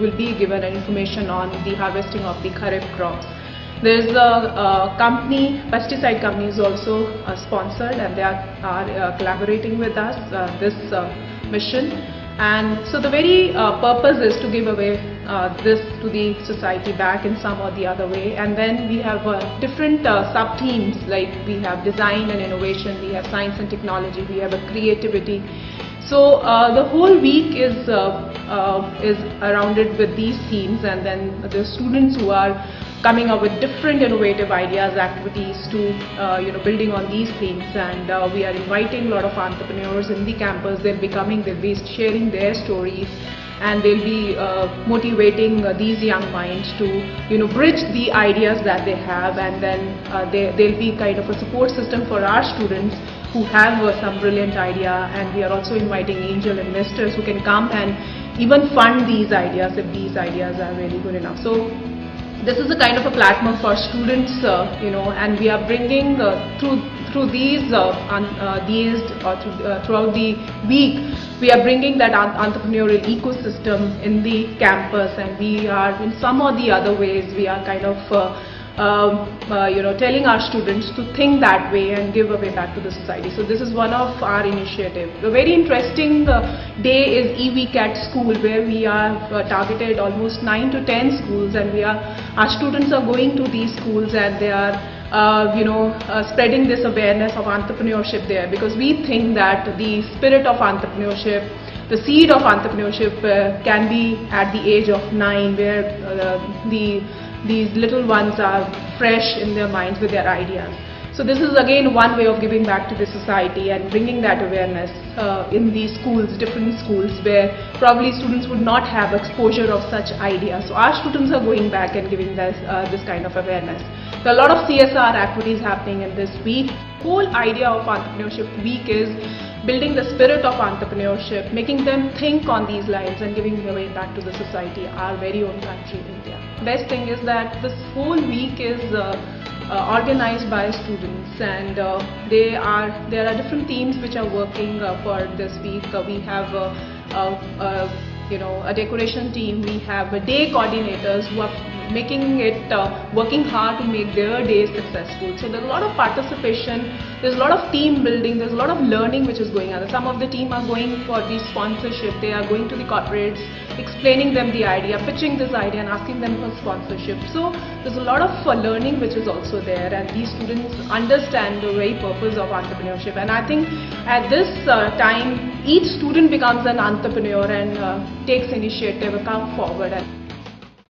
will be given information on the harvesting of the kharif crops. There is a company, pesticide company is also sponsored, and they are collaborating with us this mission. And so the very purpose is to give away this to the society back in some or the other way. And then we have different sub-themes, like we have design and innovation, we have science and technology, we have a creativity. So the whole week is surrounded with these themes, and then the students who are coming up with different innovative ideas, activities to building on these themes. And we are inviting a lot of entrepreneurs in the campus. They'll be coming, they'll be sharing their stories, and they'll be motivating these young minds to bridge the ideas that they have, and then they'll be kind of a support system for our students who have some brilliant idea. And we are also inviting angel investors who can come and even fund these ideas if these ideas are really good enough. So this is a kind of a platform for students, and we are bringing through these throughout the week, we are bringing that entrepreneurial ecosystem in the campus, and we are in some or the other ways we are kind of telling our students to think that way and give away back to the society. So this is one of our initiatives. The very interesting day is e-week at school, where we are targeted almost 9 to 10 schools, and our students are going to these schools, and they are spreading this awareness of entrepreneurship there, because we think that the spirit of entrepreneurship, the seed of entrepreneurship can be at the age of 9, where these little ones are fresh in their minds with their ideas. So this is again one way of giving back to the society and bringing that awareness in these schools, different schools, where probably students would not have exposure of such ideas. So our students are going back and giving this kind of awareness. There are a lot of CSR activities happening in this week. The whole idea of Entrepreneurship Week is building the spirit of entrepreneurship, making them think on these lines and giving away back to the society, our very own country, India. Best thing is that this whole week is organized by students, and there are different teams which are working for this week. We have a decoration team, we have day coordinators who are making it, working hard to make their days successful. So there's a lot of participation, there's a lot of team building, there's a lot of learning which is going on. Some of the team are going for the sponsorship, they are going to the corporates, explaining them the idea, pitching this idea and asking them for sponsorship. So there's a lot of learning which is also there, and these students understand the very purpose of entrepreneurship. And I think at this time, each student becomes an entrepreneur and takes initiative, comes forward.